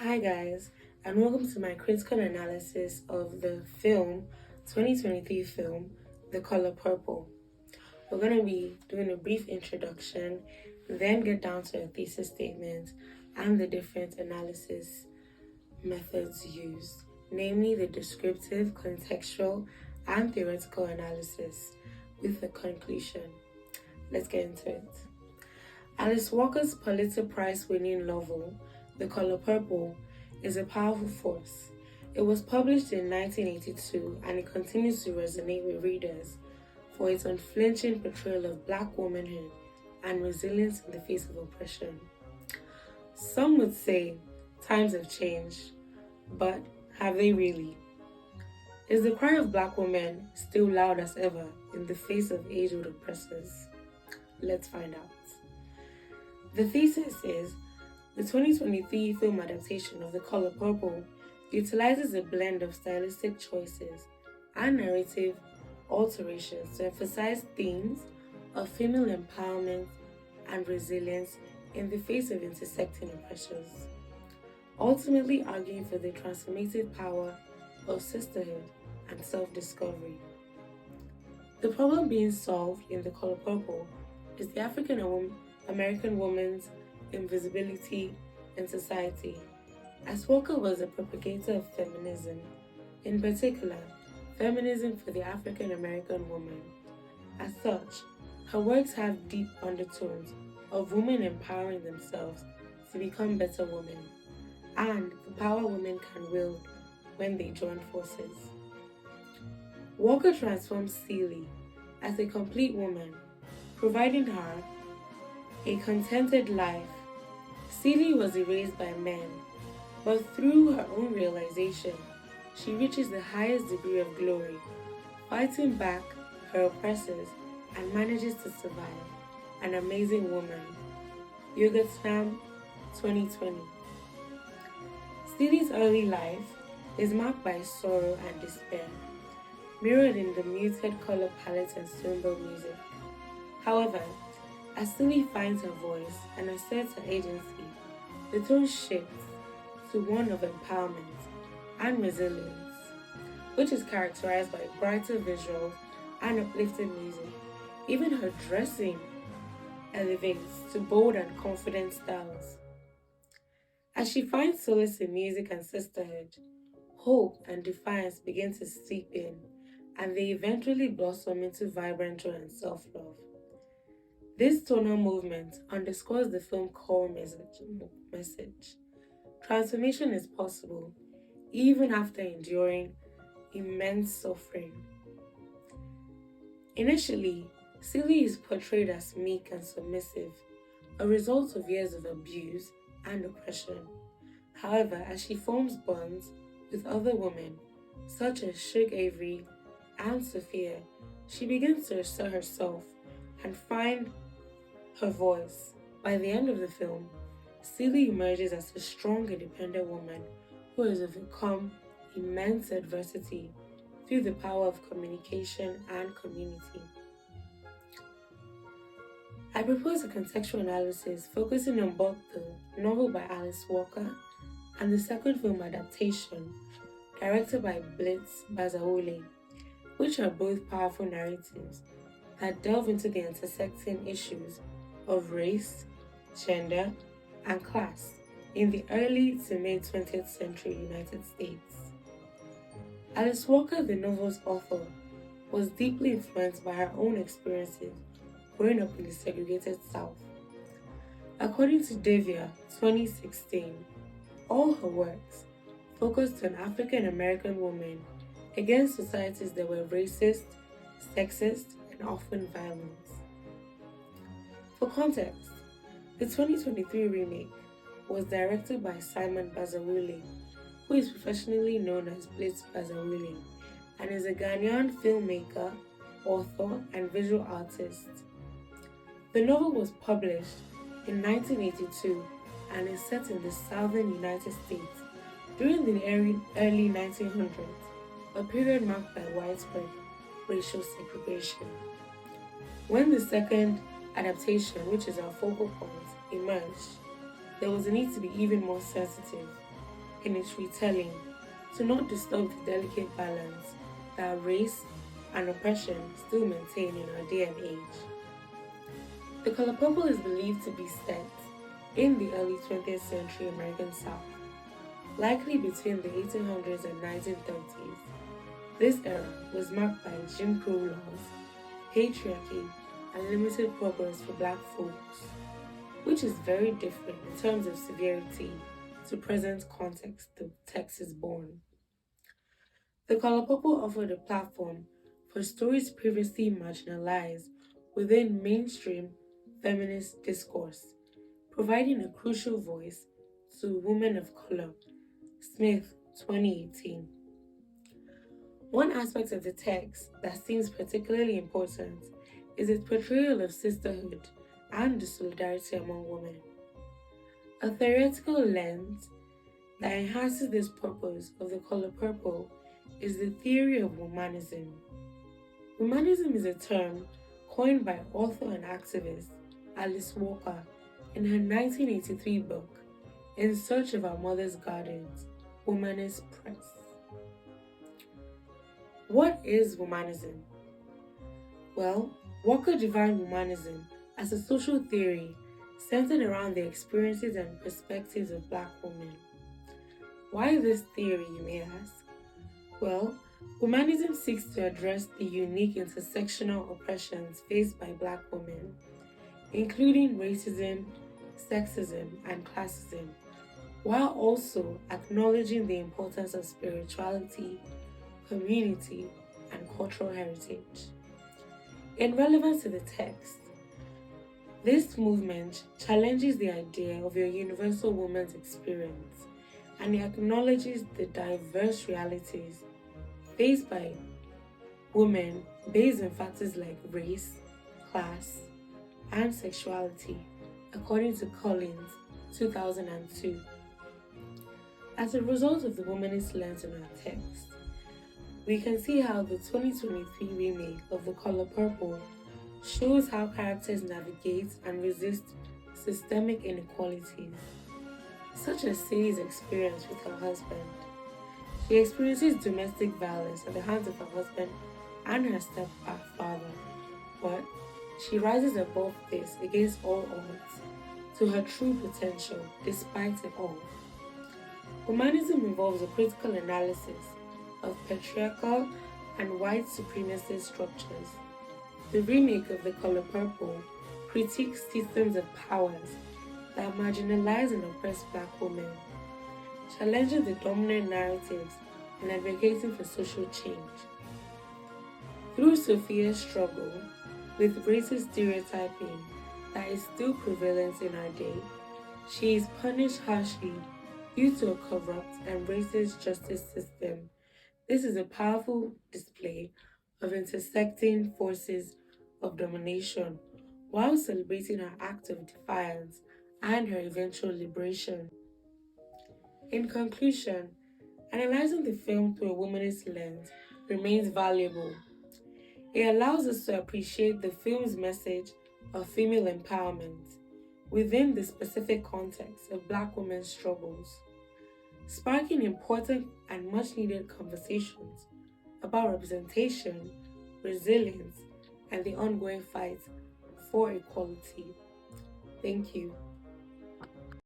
Hi guys, and welcome to my critical analysis of the 2023 film, The Color Purple. We're going to be doing a brief introduction, then get down to a thesis statement and the different analysis methods used, namely the descriptive, contextual, and theoretical analysis, with the conclusion. Let's get into it. Alice Walker's Pulitzer Prize winning novel, The Color Purple, is a powerful force. It was published in 1982 and it continues to resonate with readers for its unflinching portrayal of Black womanhood and resilience in the face of oppression. Some would say times have changed, but have they really? Is the cry of Black women still loud as ever in the face of age-old oppressors? Let's find out. The thesis is the 2023 film adaptation of The Color Purple utilizes a blend of stylistic choices and narrative alterations to emphasize themes of female empowerment and resilience in the face of intersecting oppressors, ultimately arguing for the transformative power of sisterhood and self-discovery. The problem being solved in The Color Purple is the African American woman's invisibility in society, as Walker was a propagator of feminism, in particular, feminism for the African American woman. As such, her works have deep undertones of women empowering themselves to become better women, and the power women can wield when they join forces. Walker transforms Celie as a complete woman, providing her a contented life. Celie was erased by men, but through her own realization, she reaches the highest degree of glory, fighting back her oppressors and manages to survive. An amazing woman. Yoga Slam 2020. Celie's early life is marked by sorrow and despair, mirrored in the muted color palette and somber music. However, as Celie finds her voice and asserts her agency, the tone shifts to one of empowerment and resilience, which is characterized by brighter visuals and uplifting music. Even her dressing elevates to bold and confident styles. As she finds solace in music and sisterhood, hope and defiance begin to seep in, and they eventually blossom into vibrant joy and self-love. This tonal movement underscores the film's core message. Transformation is possible, even after enduring immense suffering. Initially, Celie is portrayed as meek and submissive, a result of years of abuse and oppression. However, as she forms bonds with other women, such as Shug Avery and Sophia, she begins to assert herself and find her voice. By the end of the film, Celie emerges as a strong, independent woman who has overcome immense adversity through the power of communication and community. I propose a contextual analysis focusing on both the novel by Alice Walker and the second film adaptation, directed by Blitz Bazawule, which are both powerful narratives that delve into the intersecting issues of race, gender, and class in the early to mid 20th century United States. Alice Walker, the novel's author, was deeply influenced by her own experiences growing up in the segregated South. According to Devia 2016, all her works focused on African American women against societies that were racist, sexist, and often violent. For context, the 2023 remake was directed by Simon Bazawule, who is professionally known as Blitz Bazawule, and is a Ghanaian filmmaker, author, and visual artist. The novel was published in 1982 and is set in the southern United States during the early 1900s, a period marked by widespread racial segregation. When the second adaptation, which is our focal point, emerged, there was a need to be even more sensitive in its retelling to not disturb the delicate balance that race and oppression still maintain in our day and age. The color purple is believed to be set in the early 20th century American South, likely between the 1800s and 1930s. This era was marked by Jim Crow laws, patriarchy, and limited progress for Black folks, which is very different in terms of severity to present context the text is born. The Color Purple offered a platform for stories previously marginalized within mainstream feminist discourse, providing a crucial voice to women of color. Smith, 2018. One aspect of the text that seems particularly important is its portrayal of sisterhood and the solidarity among women. A theoretical lens that enhances this purpose of the color purple is the theory of womanism. Womanism is a term coined by author and activist Alice Walker in her 1983 book, In Search of Our Mother's Gardens, Womanist Press. What is womanism? Well, Walker defined womanism as a social theory centered around the experiences and perspectives of Black women. Why this theory, you may ask? Well, womanism seeks to address the unique intersectional oppressions faced by Black women, including racism, sexism, and classism, while also acknowledging the importance of spirituality, community, and cultural heritage. In relevance to the text, this movement challenges the idea of a universal woman's experience, and it acknowledges the diverse realities faced by women based on factors like race, class, and sexuality, according to Collins, 2002. As a result of the womanist lens in our text, we can see how the 2023 remake of The Color Purple shows how characters navigate and resist systemic inequalities, such as Sadie's experience with her husband. She experiences domestic violence at the hands of her husband and her stepfather, but she rises above this against all odds to her true potential despite it all. Humanism involves a critical analysis of patriarchal and white supremacist structures. The remake of The Color Purple critiques systems of powers that marginalize and oppress Black women, challenging the dominant narratives and advocating for social change. Through Sophia's struggle with racist stereotyping that is still prevalent in our day, she is punished harshly due to a corrupt and racist justice system. This is a powerful display of intersecting forces of domination while celebrating her act of defiance and her eventual liberation. In conclusion, analyzing the film through a womanist lens remains valuable. It allows us to appreciate the film's message of female empowerment within the specific context of Black women's struggles, sparking important and much-needed conversations about representation, resilience, and the ongoing fight for equality. Thank you.